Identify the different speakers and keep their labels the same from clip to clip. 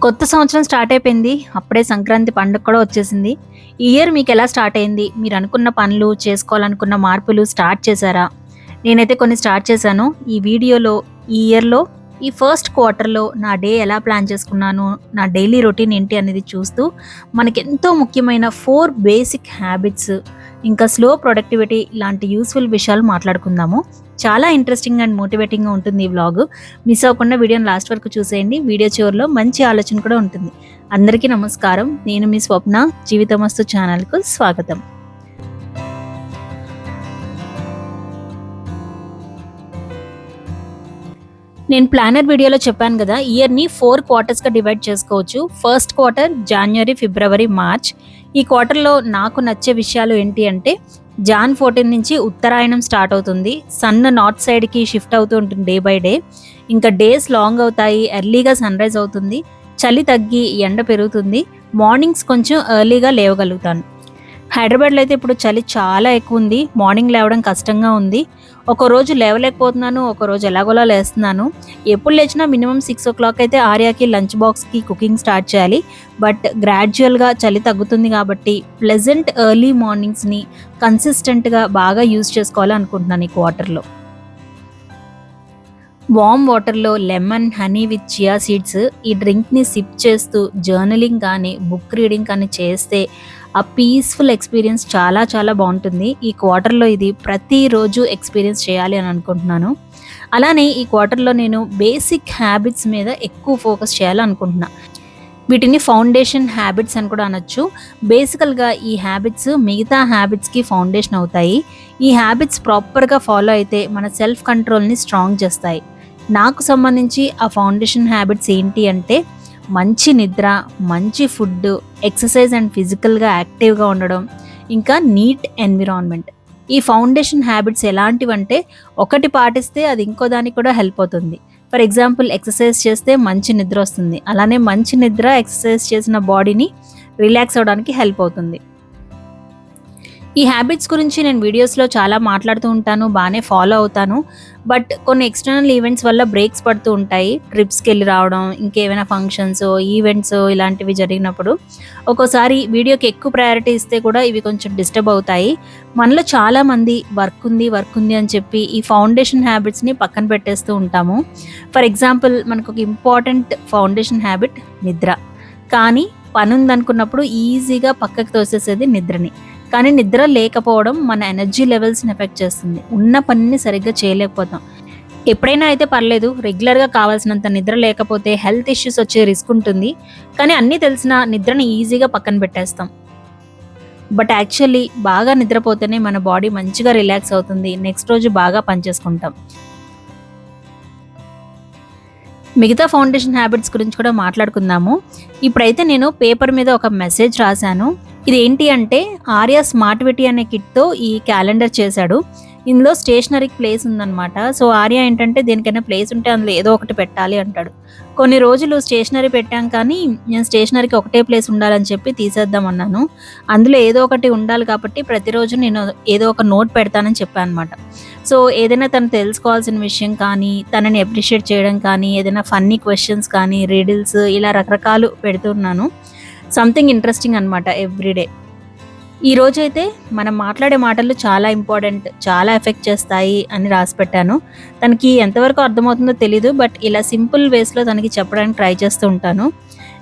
Speaker 1: కొత్త సంవత్సరం స్టార్ట్ అయిపోయింది. అప్పుడే సంక్రాంతి పండుగ కూడా వచ్చేసింది. ఈ ఇయర్ మీకెలా స్టార్ట్ అయింది? మీరు అనుకున్న పనులు, చేసుకోవాలనుకున్న మార్పులు స్టార్ట్ చేశారా? నేనైతే కొన్ని స్టార్ట్ చేశాను. ఈ వీడియోలో ఈ ఇయర్‌లో ఈ ఫస్ట్ క్వార్టర్‌లో నా డే ఎలా ప్లాన్ చేసుకున్నాను, నా డైలీ రొటీన్ ఏంటి అనేది చూస్తూ మనకెంతో ముఖ్యమైన 4 బేసిక్ హ్యాబిట్స్, ఇంకా స్లో ప్రొడక్టివిటీ లాంటి యూజ్‌ఫుల్ విషయాలు మాట్లాడుకుందాము. చాలా ఇంట్రెస్టింగ్ అండ్ మోటివేటింగ్‌గా ఉంటుంది ఈ వ్లాగ్. మిస్ అవ్వకుండా వీడియోని లాస్ట్ వరకు చూసేయండి. వీడియో చివరిలో మంచి ఆలోచన కూడా ఉంటుంది. అందరికీ నమస్కారం. నేను మీ స్వప్న. జీవితమస్తు ఛానల్‌కు స్వాగతం. నేను ప్లానర్ వీడియోలో చెప్పాను కదా, ఇయర్‌ని 4 క్వార్టర్స్‌గా డివైడ్ చేసుకోవచ్చు. ఫస్ట్ క్వార్టర్ జనవరి, ఫిబ్రవరి, మార్చ్. ఈ క్వార్టర్‌లో నాకు నచ్చే విషయాలు ఏంటి అంటే, జాన్ 14 నుంచి ఉత్తరాయణం స్టార్ట్ అవుతుంది. సన్ నార్త్ సైడ్‌కి షిఫ్ట్ అవుతూ ఉంటుంది డే బై డే. ఇంకా డేస్ లాంగ్ అవుతాయి. ఎర్లీగా సన్‌రైజ్ అవుతుంది. చలి తగ్గి ఎండ పెరుగుతుంది. మార్నింగ్స్ కొంచెం ఎర్లీగా లేవగలుగుతాను. హైదరాబాద్లో అయితే ఇప్పుడు చలి చాలా ఎక్కువ ఉంది. మార్నింగ్ లేవడం కష్టంగా ఉంది. ఒకరోజు లేవలేకపోతున్నాను, ఒకరోజు ఎలాగోలా లేస్తున్నాను. ఎప్పుడు లేచినా మినిమం 6 అయితే ఆర్యాకి లంచ్ బాక్స్కి కుకింగ్ స్టార్ట్ చేయాలి. బట్ గ్రాడ్యువల్గా చలి తగ్గుతుంది కాబట్టి ప్లెజెంట్ ఎర్లీ మార్నింగ్స్ని కన్సిస్టెంట్గా బాగా యూజ్ చేసుకోవాలి అనుకుంటున్నాను ఈ క్వార్టర్లో. వామ్ వాటర్లో lemon, honey with chia seeds ఈ డ్రింక్ని సిప్ చేస్తూ జర్నలింగ్ కానీ బుక్ రీడింగ్ కానీ చేస్తే ఆ పీస్ఫుల్ ఎక్స్పీరియన్స్ చాలా చాలా బాగుంటుంది. ఈ క్వార్టర్లో ఇది ప్రతిరోజు ఎక్స్పీరియన్స్ చేయాలి అని అనుకుంటున్నాను. అలానే ఈ క్వార్టర్లో నేను బేసిక్ హ్యాబిట్స్ మీద ఎక్కువ ఫోకస్ చేయాలనుకుంటున్నా. వీటిని ఫౌండేషన్ హ్యాబిట్స్ అని కూడా అనొచ్చు. బేసికల్గా ఈ హ్యాబిట్స్ మిగతా హ్యాబిట్స్కి ఫౌండేషన్ అవుతాయి. ఈ హ్యాబిట్స్ ప్రాపర్గా ఫాలో అయితే మన సెల్ఫ్ కంట్రోల్ని స్ట్రాంగ్ చేస్తాయి. నాకు సంబంధించి ఆ ఫౌండేషన్ హ్యాబిట్స్ ఏంటి అంటే, మంచి నిద్ర, మంచి ఫుడ్, ఎక్సర్సైజ్ అండ్ ఫిజికల్గా యాక్టివ్గా ఉండడం, ఇంకా నీట్ ఎన్విరాన్మెంట్. ఈ ఫౌండేషన్ హ్యాబిట్స్ ఎలాంటివంటే, ఒకటి పాటిస్తే అది ఇంకో దానికి కూడా హెల్ప్ అవుతుంది. ఫర్ ఎగ్జాంపుల్ ఎక్సర్సైజ్ చేస్తే మంచి నిద్ర వస్తుంది. అలానే మంచి నిద్ర ఎక్సర్సైజ్ చేసిన బాడీని రిలాక్స్ అవ్వడానికి హెల్ప్ అవుతుంది. ఈ హ్యాబిట్స్ గురించి నేను వీడియోస్లో చాలా మాట్లాడుతూ ఉంటాను, బాగానే ఫాలో అవుతాను. బట్ కొన్ని ఎక్స్టర్నల్ ఈవెంట్స్ వల్ల బ్రేక్స్ పడుతూ ఉంటాయి. ట్రిప్స్కి వెళ్ళి రావడం, ఇంకేమైనా ఫంక్షన్స్, ఈవెంట్స్ ఇలాంటివి జరిగినప్పుడు ఒక్కోసారి వీడియోకి ఎక్కువ ప్రయారిటీ ఇస్తే కూడా ఇవి కొంచెం డిస్టర్బ్ అవుతాయి. మనలో చాలామంది వర్క్ ఉంది అని చెప్పి ఈ ఫౌండేషన్ హ్యాబిట్స్ని పక్కన పెట్టేస్తూ ఉంటాము. ఫర్ ఎగ్జాంపుల్ మనకు ఒక ఇంపార్టెంట్ ఫౌండేషన్ హ్యాబిట్ నిద్ర. కానీ పని ఉందనుకున్నప్పుడు ఈజీగా పక్కకి తోసేసేది నిద్రని. కానీ నిద్ర లేకపోవడం మన ఎనర్జీ లెవెల్స్ని ఎఫెక్ట్ చేస్తుంది. ఉన్న పనిని సరిగ్గా చేయలేకపోతాం. ఎప్పుడైనా అయితే పర్లేదు, రెగ్యులర్గా కావాల్సినంత నిద్ర లేకపోతే హెల్త్ ఇష్యూస్ వచ్చే రిస్క్ ఉంటుంది. కానీ అన్నీ తెలిసినా నిద్రని ఈజీగా పక్కన పెట్టేస్తాం. బట్ యాక్చువల్లీ బాగా నిద్రపోతేనే మన బాడీ మంచిగా రిలాక్స్ అవుతుంది. నెక్స్ట్ రోజు బాగా పనిచేసుకుంటాం. మిగతా ఫౌండేషన్ హ్యాబిట్స్ గురించి కూడా మాట్లాడుకుందాము. ఇప్పుడైతే నేను పేపర్ మీద ఒక మెసేజ్ రాశాను. ఇది ఏంటి అంటే, ఆర్యా స్మార్ట్విటీ అనే కిట్తో ఈ క్యాలెండర్ చేశాడు. ఇందులో స్టేషనరీకి ప్లేస్ ఉందన్నమాట. సో ఆర్యా ఏంటంటే, దేనికైనా ప్లేస్ ఉంటే అందులో ఏదో ఒకటి పెట్టాలి అంటాడు. కొన్ని రోజులు స్టేషనరీ పెట్టాం, కానీ నేను స్టేషనరీకి ఒకటే ప్లేస్ ఉండాలని చెప్పి తీసేద్దాం అన్నాను. అందులో ఏదో ఒకటి ఉండాలి కాబట్టి ప్రతిరోజు నేను ఏదో ఒక నోట్ పెడతానని చెప్పాను అనమాట. సో ఏదైనా తను తెలుసుకోవాల్సిన విషయం కానీ, తనని అప్రిషియేట్ చేయడం కానీ, ఏదైనా ఫన్నీ క్వశ్చన్స్ కానీ, రీడిల్స్ ఇలా రకరకాలు పెడుతున్నాను. సంథింగ్ ఇంట్రెస్టింగ్ అనమాట ఎవ్రీడే. ఈరోజైతే మనం మాట్లాడే మాటలు చాలా ఇంపార్టెంట్, చాలా ఎఫెక్ట్ చేస్తాయి అని రాసి పెట్టాను. తనకి ఎంతవరకు అర్థమవుతుందో తెలీదు, బట్ ఇలా సింపుల్ వేస్లో తనకి చెప్పడానికి ట్రై చేస్తూ ఉంటాను.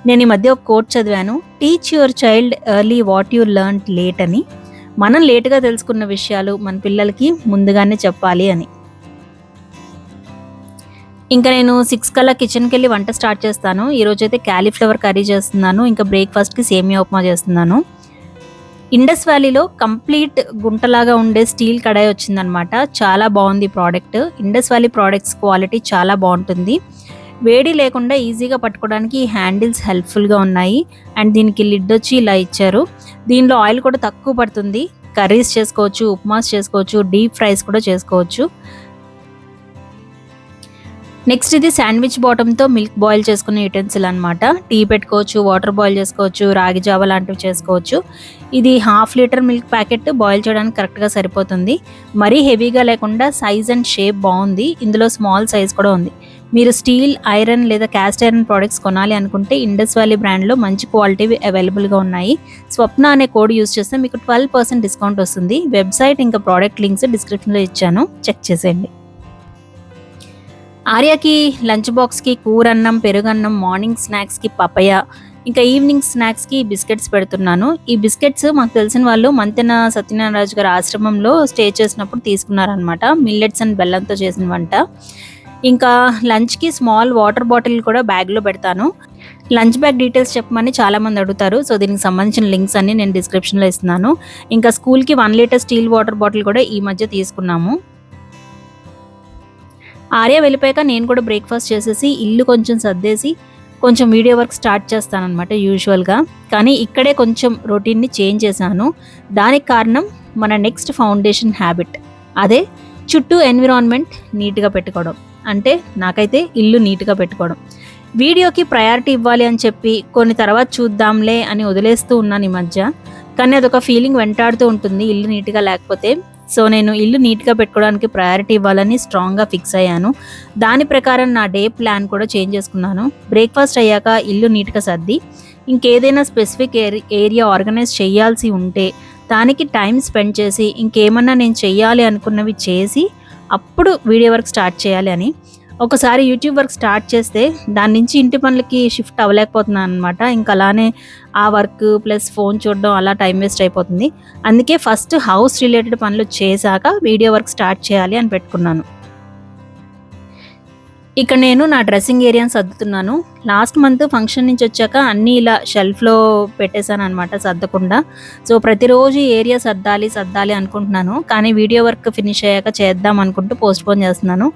Speaker 1: నేను ఈ మధ్య ఒక కోట్ చదివాను, teach your child early what you learned late అని. మనం లేటుగా తెలుసుకున్న విషయాలు మన పిల్లలకి ముందుగానే చెప్పాలి అని. ఇంకా నేను 6 కల్లా కిచెన్కి వెళ్ళి వంట స్టార్ట్ చేస్తాను. ఈరోజైతే క్యాలీఫ్లవర్ కర్రీ చేస్తున్నాను. ఇంకా బ్రేక్ఫాస్ట్కి సేమియా ఉప్మా చేస్తున్నాను. ఇండస్ వ్యాలీలో కంప్లీట్ గుంటలాగా ఉండే స్టీల్ కడాయి వచ్చిందనమాట. చాలా బాగుంది product. Indus valley products quality చాలా బాగుంటుంది. వేడి లేకుండా ఈజీగా పట్టుకోవడానికి ఈ హ్యాండిల్స్ హెల్ప్ఫుల్గా ఉన్నాయి. అండ్ దీనికి లిడ్ వచ్చి ఇలా ఇచ్చారు. దీనిలో ఆయిల్ కూడా తక్కువ పడుతుంది. కర్రీస్ చేసుకోవచ్చు, ఉప్మాస్ చేసుకోవచ్చు, డీప్ ఫ్రైస్ కూడా చేసుకోవచ్చు. నెక్స్ట్ ఇది శాండ్విచ్ బాటంతో మిల్క్ బాయిల్ చేసుకునే యుటెన్సిల్ అనమాట. టీ పెట్టుకోవచ్చు, వాటర్ బాయిల్ చేసుకోవచ్చు, రాగి జావ లాంటివి చేసుకోవచ్చు. ఇది 1/2 లీటర్ మిల్క్ ప్యాకెట్ బాయిల్ చేయడానికి కరెక్ట్గా సరిపోతుంది. మరీ హెవీగా లేకుండా సైజ్ అండ్ షేప్ బాగుంది. ఇందులో స్మాల్ సైజ్ కూడా ఉంది. మీరు స్టీల్, ఐరన్ లేదా క్యాస్ట్ ఐరన్ ప్రోడక్ట్స్ కొనాలి అనుకుంటే ఇండస్ వ్యాలీ బ్రాండ్లో మంచి క్వాలిటీవి అవైలబుల్గా ఉన్నాయి. స్వప్న అనే కోడ్ యూస్ చేస్తే మీకు 12% డిస్కౌంట్ వస్తుంది. వెబ్సైట్ ఇంకా ప్రోడక్ట్ లింక్స్ డిస్క్రిప్షన్లో ఇచ్చాను, చెక్ చేసేయండి. ఆర్యకి లంచ్ బాక్స్కి కూరన్నం, పెరుగన్నం, మార్నింగ్ స్నాక్స్కి పపయ, ఇంకా ఈవినింగ్ స్నాక్స్కి బిస్కెట్స్ పెడుతున్నాను. ఈ బిస్కెట్స్ మాకు తెలిసిన వాళ్ళు మంతెన సత్యనారాయణ రాజు గారి ఆశ్రమంలో స్టే చేసినప్పుడు తీసుకున్నారనమాట. మిల్లెట్స్ అండ్ బెల్లంతో చేసిన వంట. ఇంకా లంచ్కి స్మాల్ వాటర్ బాటిల్ కూడా బ్యాగ్లో పెడతాను. లంచ్ బ్యాగ్ డీటెయిల్స్ చెప్పమని చాలామంది అడుగుతారు. సో దీనికి సంబంధించిన లింక్స్ అన్ని నేను డిస్క్రిప్షన్లో ఇస్తున్నాను. ఇంకా స్కూల్కి 1 లీటర్ స్టీల్ వాటర్ బాటిల్ కూడా ఈ మధ్య తీసుకున్నాము. ఆర్య వెళ్ళిపోయాక నేను కూడా బ్రేక్ఫాస్ట్ చేసేసి ఇల్లు కొంచెం సర్దేసి కొంచెం వీడియో వర్క్ స్టార్ట్ చేస్తానన్నమాట యూజువల్గా. కానీ ఇక్కడే కొంచెం రొటీన్ని చేంజ్ చేశాను. దానికి కారణం మన నెక్స్ట్ ఫౌండేషన్ హ్యాబిట్. అదే చుట్టూ ఎన్విరాన్మెంట్ నీట్గా పెట్టుకోవడం. అంటే నాకైతే ఇల్లు నీట్గా పెట్టుకోవడం. వీడియోకి ప్రయారిటీ ఇవ్వాలి అని చెప్పి కొన్ని తర్వాత చూద్దాంలే అని వదిలేస్తూ ఉన్నాను ఈ మధ్య. కానీ అదొక ఫీలింగ్ వెంటాడుతూ ఉంటుంది ఇల్లు నీట్గా లేకపోతే. సో నేను ఇల్లు నీట్గా పెట్టుకోవడానికి ప్రయారిటీ ఇవ్వాలని స్ట్రాంగ్గా ఫిక్స్ అయ్యాను. దాని ప్రకారం నా డే ప్లాన్ కూడా చేంజ్ చేసుకున్నాను. బ్రేక్ఫాస్ట్ అయ్యాక ఇల్లు నీట్గా సర్ది ఇంకేదైనా స్పెసిఫిక్ ఏరియా ఆర్గనైజ్ చేయాల్సి ఉంటే దానికి టైం స్పెండ్ చేసి ఇంకేమన్నా నేను చెయ్యాలి అనుకున్నవి చేసి అప్పుడు వీడియో వర్క్ స్టార్ట్ చేయాలి అని. ఒకసారి యూట్యూబ్ వర్క్ స్టార్ట్ చేస్తే దాని నుంచి ఇంటి పనులకి షిఫ్ట్ అవ్వలేకపోతున్నాను అనమాట. ఇంకా అలానే ఆ వర్క్ ప్లస్ ఫోన్ చూడడం అలా టైం వేస్ట్ అయిపోతుంది. అందుకే ఫస్ట్ హౌస్ రిలేటెడ్ పనులు చేశాక వీడియో వర్క్ స్టార్ట్ చేయాలి అని పెట్టుకున్నాను. ఇక్కడ నేను నా డ్రెస్సింగ్ ఏరియాని సర్దుతున్నాను. లాస్ట్ మంత్ ఫంక్షన్ నుంచి వచ్చాక అన్నీ ఇలా షెల్ఫ్లో పెట్టేశాను అనమాట సర్దకుండా. సో ప్రతిరోజు ఏరియా సర్దాలి అనుకుంటున్నాను. కానీ వీడియో వర్క్ ఫినిష్ అయ్యాక చేద్దాం అనుకుంటూ పోస్ట్పోన్ చేస్తున్నాను.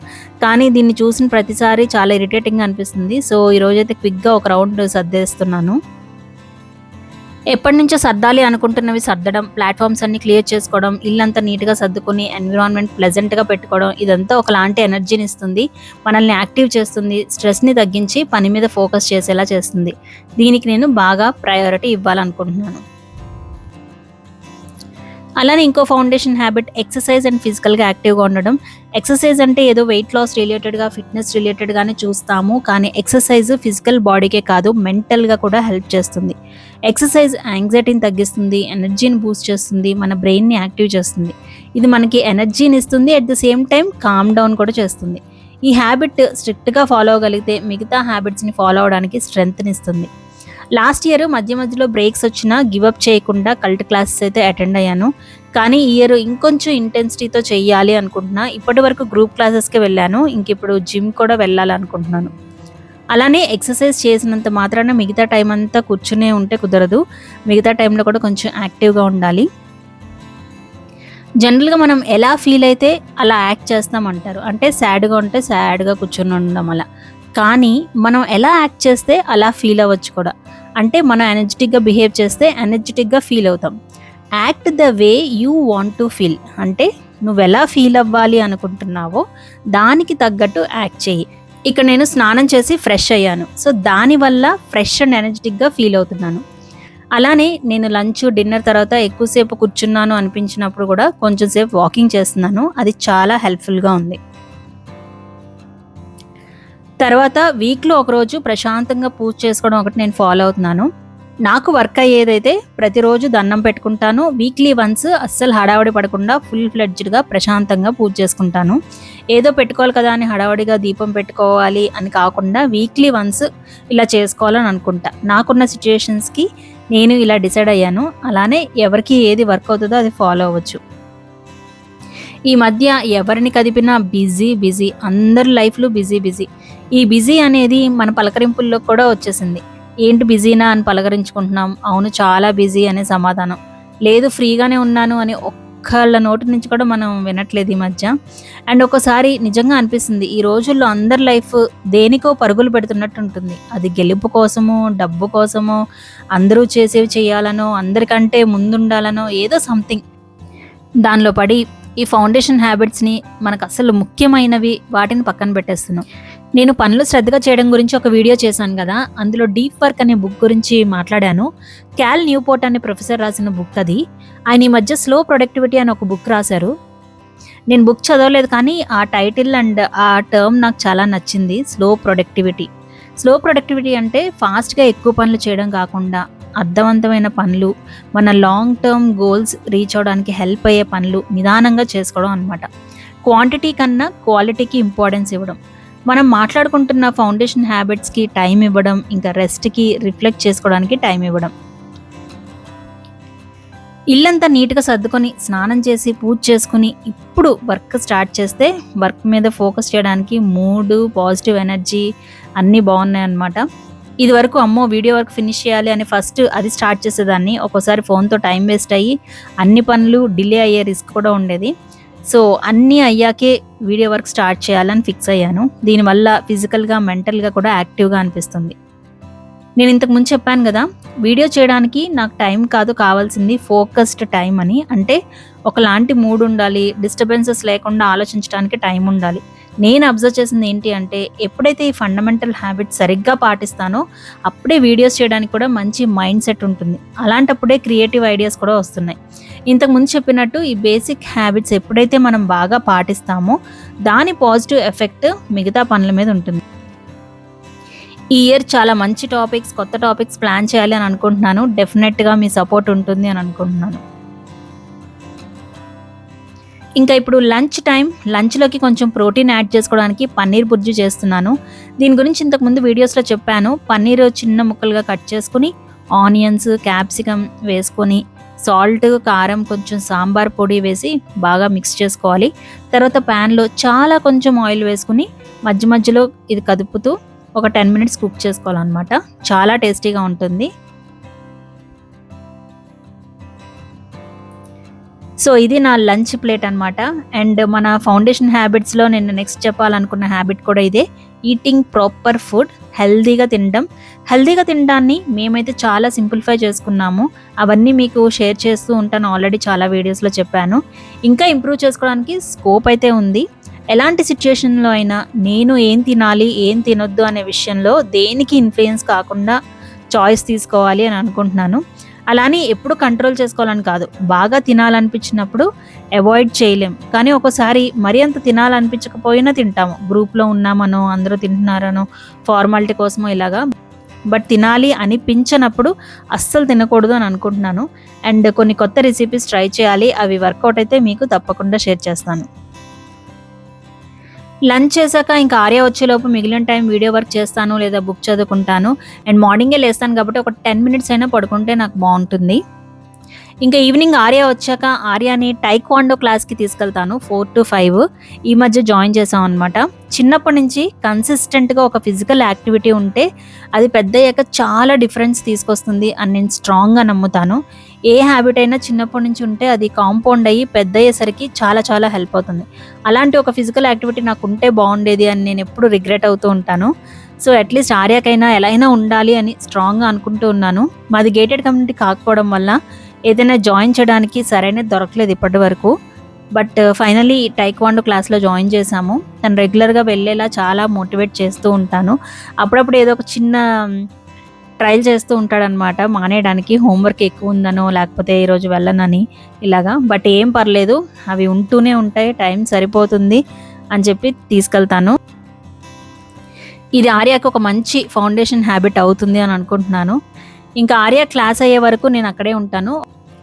Speaker 1: కానీ దీన్ని చూసిన ప్రతిసారి చాలా ఇరిటేటింగ్గా అనిపిస్తుంది. సో ఈరోజైతే క్విక్గా ఒక రౌండ్ సర్దేస్తున్నాను. ఎప్పటి నుంచో సర్దాలి అనుకుంటున్నవి సర్దడం, ప్లాట్ఫామ్స్ అన్ని క్లియర్ చేసుకోవడం, ఇల్లంతా నీట్గా సర్దుకుని ఎన్విరాన్మెంట్ ప్లెజెంట్గా పెట్టుకోవడం, ఇదంతా ఒకలాంటి ఎనర్జీని ఇస్తుంది, మనల్ని యాక్టివ్ చేస్తుంది, స్ట్రెస్ని తగ్గించి పని మీద ఫోకస్ చేసేలా చేస్తుంది. దీనికి నేను బాగా ప్రయారిటీ ఇవ్వాలనుకుంటున్నాను. అలానే ఇంకో ఫౌండేషన్ హ్యాబిట్ ఎక్సర్సైజ్ అండ్ ఫిజికల్గా యాక్టివ్గా ఉండడం. ఎక్సర్సైజ్ అంటే ఏదో వెయిట్ లాస్ రిలేటెడ్గా, ఫిట్నెస్ రిలేటెడ్గానే చూస్తాము. కానీ ఎక్సర్సైజ్ ఫిజికల్ బాడీకే కాదు, మెంటల్గా కూడా హెల్ప్ చేస్తుంది. ఎక్సర్సైజ్ యాంగ్జైటీని తగ్గిస్తుంది, ఎనర్జీని బూస్ట్ చేస్తుంది, మన బ్రెయిన్ని యాక్టివ్ చేస్తుంది. ఇది మనకి ఎనర్జీని ఇస్తుంది, at the same time calm down కూడా చేస్తుంది. ఈ హ్యాబిట్ స్ట్రిక్ట్గా ఫాలో అవ్వగలిగితే మిగతా హ్యాబిట్స్ని ఫాలో అవడానికి స్ట్రెంగ్త్ని ఇస్తుంది. లాస్ట్ ఇయర్ మధ్యలో బ్రేక్స్ వచ్చినా గివప్ చేయకుండా కల్ట్ క్లాసెస్ అయితే అటెండ్ అయ్యాను. కానీ ఈ ఇయర్ ఇంకొంచెం ఇంటెన్సిటీతో చెయ్యాలి అనుకుంటున్నా. ఇప్పటి వరకు గ్రూప్ క్లాసెస్కి వెళ్ళాను, ఇంక ఇప్పుడు జిమ్ కూడా వెళ్ళాలనుకుంటున్నాను. అలానే ఎక్సర్సైజ్ చేసినంత మాత్రాన మిగతా టైం అంతా కూర్చునే ఉంటే కుదరదు. మిగతా టైంలో కూడా కొంచెం యాక్టివ్గా ఉండాలి. జనరల్గా మనం ఎలా ఫీల్ అయితే అలా యాక్ట్ చేస్తామంటారు. అంటే సాడ్గా ఉంటే సాడ్గా కూర్చొని ఉండడం అలా. కానీ మనం ఎలా యాక్ట్ చేస్తే అలా ఫీల్ అవ్వచ్చు కూడా. అంటే మనం ఎనర్జెటిక్గా బిహేవ్ చేస్తే ఎనర్జెటిక్గా ఫీల్ అవుతాం. Act the way you want to feel. అంటే నువ్వు ఎలా ఫీల్ అవ్వాలి అనుకుంటున్నావో దానికి తగ్గట్టు యాక్ట్ చెయ్యి. ఇక్కడ నేను స్నానం చేసి ఫ్రెష్ అయ్యాను. సో దానివల్ల ఫ్రెష్ అండ్ ఎనర్జెటిక్గా ఫీల్ అవుతున్నాను. అలానే నేను లంచ్, డిన్నర్ తర్వాత ఎక్కువసేపు కూర్చున్నాను అనిపించినప్పుడు కూడా కొంచెం సేపు వాకింగ్ చేస్తున్నాను. అది చాలా హెల్ప్ఫుల్గా ఉంది. తర్వాత వీక్లో ఒకరోజు ప్రశాంతంగా పూజ చేసుకోవడం ఒకటి నేను ఫాలో అవుతున్నాను. నాకు వర్క్ అయ్యేదైతే ప్రతిరోజు దండం పెట్టుకుంటాను. వీక్లీ వన్స్ అస్సలు హడావడి పడకుండా ఫుల్ ఫ్లెడ్జ్డ్గా ప్రశాంతంగా పూజ చేసుకుంటాను. ఏదో పెట్టుకోవాలి కదా అని హడావడిగా దీపం పెట్టుకోవాలి అని కాకుండా వీక్లీ వన్స్ ఇలా చేసుకోవాలని అనుకుంటా. నాకున్న సిచ్యుయేషన్స్కి నేను ఇలా డిసైడ్ అయ్యాను. అలానే ఎవరికి ఏది వర్క్ అవుతుందో అది ఫాలో అవ్వచ్చు. ఈ మధ్య ఎవరిని కదిపినా బిజీ, అందరి లైఫ్లో బిజీ. ఈ బిజీ అనేది మన పలకరింపుల్లో కూడా వచ్చేసింది. ఏంటి బిజీనా అని పలకరించుకుంటున్నాం. అవును చాలా బిజీ అనే సమాధానం. లేదు ఫ్రీగానే ఉన్నాను అని ఒక్కళ్ళ నోటి నుంచి కూడా మనం వినట్లేదు ఈ మధ్య. అండ్ ఒకసారి నిజంగా అనిపిస్తుంది, ఈ రోజుల్లో అందరి లైఫ్ దేనికో పరుగులు పెడుతున్నట్టు ఉంటుంది. అది గెలుపు కోసమో, డబ్బు కోసమో, అందరూ చేసేవి చేయాలనో, అందరికంటే ముందుండాలనో ఏదో సంథింగ్ దానిలో పడి ఈ ఫౌండేషన్ హ్యాబిట్స్ని, మనకు అసలు ముఖ్యమైనవి వాటిని పక్కన పెట్టేస్తున్నాం. నేను పనులు శ్రద్ధగా చేయడం గురించి ఒక వీడియో చేశాను కదా, అందులో డీప్ వర్క్ అనే బుక్ గురించి మాట్లాడాను. క్యాల్ న్యూపోర్ట్ అనే ప్రొఫెసర్ రాసిన బుక్ అది. ఆయన ఈ మధ్య స్లో ప్రొడక్టివిటీ అని ఒక బుక్ రాశారు. నేను బుక్ చదవలేదు కానీ ఆ టైటిల్ అండ్ ఆ టర్మ్ నాకు చాలా నచ్చింది. Slow productivity. స్లో ప్రొడక్టివిటీ అంటే ఫాస్ట్‌గా ఎక్కువ పనులు చేయడం కాకుండా అర్థవంతమైన పనులు, మన లాంగ్ టర్మ్ గోల్స్ రీచ్ అవ్వడానికి హెల్ప్ అయ్యే పనులు నిదానంగా చేసుకోవడం అనమాట. క్వాంటిటీ కన్నా క్వాలిటీకి ఇంపార్టెన్స్ ఇవ్వడం. మనం మాట్లాడుకుంటున్న ఫౌండేషన్ హ్యాబిట్స్‌కి టైం ఇవ్వడం, ఇంకా రెస్ట్‌కి, రిఫ్లెక్ట్ చేసుకోవడానికి టైం ఇవ్వడం. ఇల్లంతా నీట్‌గా సర్దుకొని, స్నానం చేసి, పూజ చేసుకొని, ఇప్పుడు వర్క్ స్టార్ట్ చేస్తే వర్క్ మీద ఫోకస్ చేయడానికి మూడు, పాజిటివ్ ఎనర్జీ అన్నీ బాగున్నాయన్నమాట. ఇదివరకు అమ్మో! వీడియో వర్క్ ఫినిష్ చేయాలి అని ఫస్ట్ అది స్టార్ట్ చేసేదాన్ని. ఒక్కోసారి ఫోన్‌తో టైం వేస్ట్ అయ్యి అన్ని పనులు డిలే అయ్యే రిస్క్ కూడా ఉండేది. సో, అన్నీ అయ్యాకే వీడియో వర్క్ స్టార్ట్ చేయాలని ఫిక్స్ అయ్యాను. దీనివల్ల ఫిజికల్‌గా, మెంటల్‌గా కూడా యాక్టివ్‌గా అనిపిస్తుంది. నేను ఇంతకు ముందు చెప్పాను గదా! వీడియో చేయడానికి నాకు టైం కాదు కావాల్సింది ఫోకస్డ్ టైం అని. అంటే ఒకలాంటి మూడ్ ఉండాలి. డిస్టర్బెన్సెస్ లేకుండా ఆలోచించడానికి టైం ఉండాలి. నేను అబ్జర్వ్ చేసింది ఏంటి అంటే ఎప్పుడైతే ఈ ఫండమెంటల్ హ్యాబిట్స్ సరిగ్గా పాటిస్తానో అప్పుడే వీడియోస్ చేయడానికి కూడా మంచి మైండ్ సెట్ ఉంటుంది. అలాంటప్పుడే క్రియేటివ్ ఐడియాస్ కూడా వస్తున్నాయి. ఇంతకు ముందు చెప్పినట్టు ఈ బేసిక్ హ్యాబిట్స్ ఎప్పుడైతే మనం బాగా పాటిస్తామో దాని పాజిటివ్ ఎఫెక్ట్ మిగతా పనుల మీద ఉంటుంది. ఈ ఇయర్ చాలా మంచి టాపిక్స్, కొత్త టాపిక్స్ ప్లాన్ చేయాలి అని అనుకుంటున్నాను. డెఫినెట్‌గా మీ సపోర్ట్ ఉంటుంది అని అనుకుంటున్నాను. ఇంకా ఇప్పుడు లంచ్ టైం. లంచ్‌లోకి కొంచెం ప్రోటీన్ యాడ్ చేసుకోవడానికి పన్నీర్ బుర్జీ చేస్తున్నాను. దీని గురించి ఇంతకుముందు వీడియోస్‌లో చెప్పాను. పన్నీర్ చిన్న ముక్కలుగా కట్ చేసుకొని, ఆనియన్స్, క్యాప్సికమ్ వేసుకొని, సాల్ట్, కారం, కొంచెం సాంబార్ పొడి వేసి బాగా మిక్స్ చేసుకోవాలి. తర్వాత ప్యాన్‌లో చాలా కొంచెం ఆయిల్ వేసుకొని మధ్య మధ్యలో ఇది కదుపుతూ ఒక 10 మినిట్స్ కుక్ చేసుకోవాలన్నమాట. చాలా టేస్టీగా ఉంటుంది. సో, ఇది నా లంచ్ ప్లేట్ అనమాట. అండ్ మన ఫౌండేషన్ హ్యాబిట్స్‌లో నేను నెక్స్ట్ చెప్పాలనుకున్న హ్యాబిట్ కూడా ఇదే. Eating proper food. హెల్తీగా తినడం. హెల్తీగా తినడాన్ని మేమైతే చాలా సింప్లిఫై చేసుకున్నాము. అవన్నీ మీకు షేర్ చేస్తూ ఉంటాను. ఆల్రెడీ చాలా వీడియోస్‌లో చెప్పాను. ఇంకా ఇంప్రూవ్ చేసుకోవడానికి స్కోప్ అయితే ఉంది. ఎలాంటి సిట్యుయేషన్‌లో అయినా నేను ఏం తినాలి, ఏం తినొద్దు అనే విషయంలో దేనికి ఇన్‌ఫ్లుయెన్స్ కాకుండా చాయిస్ తీసుకోవాలి అని అనుకుంటున్నాను. అలాని ఎప్పుడు కంట్రోల్ చేసుకోవాలని కాదు. బాగా తినాలనిపించినప్పుడు అవాయిడ్ చేయలేం. కానీ ఒక్కోసారి మరీ అంత తినాలనిపించకపోయినా తింటాము. గ్రూప్‌లో ఉన్నామనో, అందరూ తింటున్నారనో, ఫార్మాలిటీ కోసమో ఇలాగా. బట్ తినాలి అనిపించనప్పుడు అస్సలు తినకూడదు అని అనుకుంటున్నాను. అండ్ కొన్ని కొత్త రెసిపీస్ ట్రై చేయాలి. అవి వర్కౌట్ అయితే మీకు తప్పకుండా షేర్ చేస్తాను. లంచ్ చేశాక ఇంకా ఆర్య వచ్చేలోపు మిగిలిన టైం వీడియో వర్క్ చేస్తాను లేదా బుక్ చదువుకుంటాను. అండ్ మార్నింగే లేస్తాను కాబట్టి ఒక 10 మినిట్స్ అయినా పడుకుంటే నాకు బాగుంటుంది. ఇంకా ఈవినింగ్ ఆర్య వచ్చాక ఆర్యాని టైక్వాండో క్లాస్‌కి తీసుకెళ్తాను 4-5. ఈ మధ్య జాయిన్ చేశామన్నమాట. చిన్నప్పటి నుంచి కన్సిస్టెంట్‌గా ఒక ఫిజికల్ యాక్టివిటీ ఉంటే అది పెద్దయ్యాక చాలా డిఫరెన్స్ తీసుకొస్తుంది అని నేను స్ట్రాంగ్‌గా నమ్ముతాను. ఏ హ్యాబిట్ అయినా చిన్నప్పటి నుంచి ఉంటే అది కాంపౌండ్ అయ్యి పెద్దయ్యేసరికి చాలా చాలా హెల్ప్ అవుతుంది. అలాంటి ఒక ఫిజికల్ యాక్టివిటీ నాకు ఉంటే బాగుండేది అని నేను ఎప్పుడు రిగ్రెట్ అవుతూ ఉంటాను. సో, అట్లీస్ట్ ఆర్యకైనా ఎలా అయినా ఉండాలి అని స్ట్రాంగ్‌గా అనుకుంటూ ఉన్నాను. మాది గేటెడ్ కమ్యూనిటీ కాకపోవడం వల్ల ఏదైనా జాయిన్ చేయడానికి సరైనది దొరకలేదు ఇప్పటి వరకు. బట్ ఫైనల్లీ టైక్వాండో క్లాస్‌లో జాయిన్ చేశాము. తను రెగ్యులర్‌గా వెళ్ళేలా చాలా మోటివేట్ చేస్తూ ఉంటాను. అప్పుడప్పుడు ఏదో ఒక చిన్న ట్రైల్ చేస్తూ ఉంటాడనమాట మానేయడానికి. హోంవర్క్ ఎక్కువ ఉందనో, లేకపోతే ఈరోజు వెళ్ళనని ఇలాగా. బట్ ఏం పర్లేదు, అవి ఉంటూనే ఉంటాయి. టైం సరిపోతుంది అని చెప్పి తీసుకెళ్తాను. ఇది ఆర్యకు ఒక మంచి ఫౌండేషన్ హ్యాబిట్ అవుతుంది అని అనుకుంటున్నాను. ఇంకా ఆర్య క్లాస్ అయ్యే వరకు నేను అక్కడే ఉంటాను.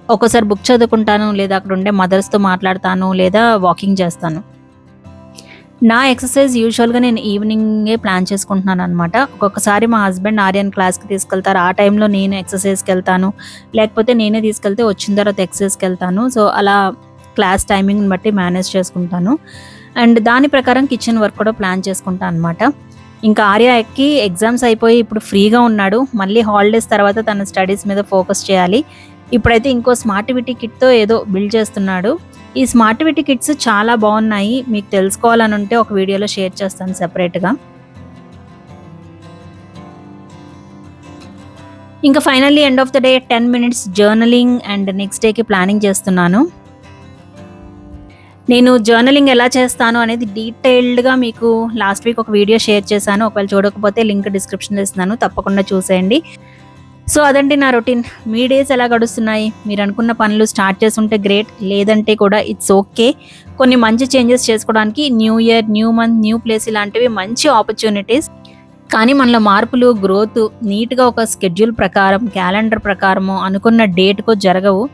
Speaker 1: ఒక్కోసారి బుక్ చదువుకుంటాను, లేదా అక్కడ ఉండే మదర్స్‌తో మాట్లాడతాను, లేదా వాకింగ్ చేస్తాను. నా ఎక్సర్సైజ్ యూజువల్‌గా నేను ఈవినింగే ప్లాన్ చేసుకుంటున్నాననమాట. ఒక్కొక్కసారి మా హస్బెండ్ ఆర్యన్ క్లాస్‌కి తీసుకెళ్తారు. ఆ టైంలో నేను ఎక్సర్సైజ్‌కెళ్తాను. లేకపోతే నేనే తీసుకెళ్తే వచ్చిన తర్వాత ఎక్సర్సైజ్‌కెళ్తాను. సో, అలా క్లాస్ టైమింగ్‌ని బట్టి మేనేజ్ చేసుకుంటాను. అండ్ దాని ప్రకారం కిచెన్ వర్క్ కూడా ప్లాన్ చేసుకుంటా అనమాట. ఇంకా ఆర్యకి ఎగ్జామ్స్ అయిపోయి ఇప్పుడు ఫ్రీగా ఉన్నాడు. మళ్ళీ హాలిడేస్ తర్వాత తన స్టడీస్ మీద ఫోకస్ చేయాలి. ఇప్పుడైతే ఇంకో స్మార్టివిటీ కిట్‌తో ఏదో బిల్డ్ చేస్తున్నాడు. ఈ స్మార్టివిటీ కిట్స్ చాలా బాగున్నాయి. మీకు తెలుసుకోవాలని ఉంటే ఒక వీడియోలో షేర్ చేస్తాను సెపరేట్‌గా. ఇంకా finally end of the day 10 minutes journaling and next డేకి ప్లానింగ్ చేస్తున్నాను. నేను జర్నలింగ్ ఎలా చేస్తాను అనేది డీటెయిల్డ్‌గా మీకు లాస్ట్ వీక్ ఒక వీడియో షేర్ చేశాను. ఒకవేళ చూడకపోతే లింక్ డిస్క్రిప్షన్‌లో ఇస్తున్నాను. తప్పకుండా చూసేయండి. సో అదండి నా రొటీన్. మీ డేస్ ఎలా గడుస్తున్నాయి? మీరు అనుకున్న పనులు స్టార్ట్ చేసుంటే గ్రేట్, లేదంటే కూడా ఇట్స్ ఓకే. కొన్ని మంచి చేంజెస్ చేసుకోవడానికి new year, new month, new place ఇలాంటివి మంచి ఆపర్చునిటీస్. కానీ మనలో మార్పులు, గ్రోత్ నీట్‌గా ఒక స్కెడ్యూల్ ప్రకారం, క్యాలెండర్ ప్రకారము అనుకున్న డేట్‌కో జరగవు.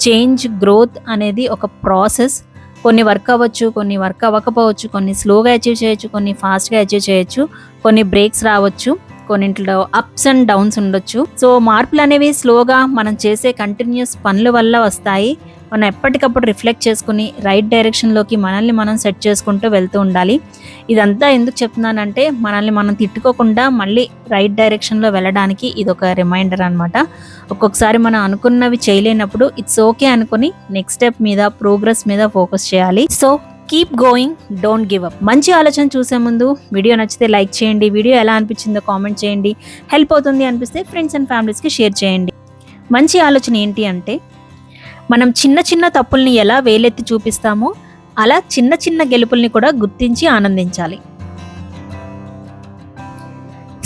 Speaker 1: చేంజ్, గ్రోత్ అనేది ఒక ప్రాసెస్. కొన్ని వర్క్ అవ్వచ్చు, కొన్ని వర్క్ అవ్వకపోవచ్చు, కొన్ని స్లోగా అచీవ్ చేయొచ్చు, కొన్ని ఫాస్ట్‌గా అచీవ్ చేయొచ్చు, కొన్ని బ్రేక్స్ రావచ్చు, కొన్నింట్లో అప్స్ అండ్ డౌన్స్ ఉండొచ్చు. సో మార్పులు అనేవి స్లోగా మనం చేసే కంటిన్యూస్ పనుల వల్ల వస్తాయి. మనం ఎప్పటికప్పుడు రిఫ్లెక్ట్ చేసుకుని రైట్ డైరెక్షన్లోకి మనల్ని మనం సెట్ చేసుకుంటూ వెళ్తూ ఉండాలి. ఇదంతా ఎందుకు చెప్తున్నానంటే మనల్ని మనం తిట్టుకోకుండా మళ్ళీ రైట్ డైరెక్షన్లో వెళ్ళడానికి ఇదొక రిమైండర్ అనమాట. ఒక్కొక్కసారి మనం అనుకున్నవి చేయలేనప్పుడు ఇట్స్ ఓకే అనుకుని నెక్స్ట్ స్టెప్ మీద, ప్రోగ్రెస్ మీద ఫోకస్ చేయాలి. So keep going, don't give up. మంచి ఆలోచన చూసే ముందు వీడియో నచ్చితే లైక్ చేయండి, వీడియో ఎలా అనిపించిందో కామెంట్ చేయండి, హెల్ప్ అవుతుంది అనిపిస్తే ఫ్రెండ్స్ అండ్ ఫ్యామిలీస్కి షేర్ చేయండి. మంచి ఆలోచన ఏంటి అంటే మనం చిన్న చిన్న తప్పుల్ని ఎలా వేలెత్తి చూపిస్తామో అలా చిన్న చిన్న గెలుపుల్ని కూడా గుర్తించి ఆనందించాలి.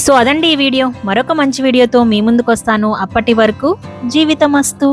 Speaker 1: సో అదండి ఈ వీడియో. మరొక మంచి వీడియోతో మీ ముందుకు వస్తాను. అప్పటి వరకు జీవితమస్తు.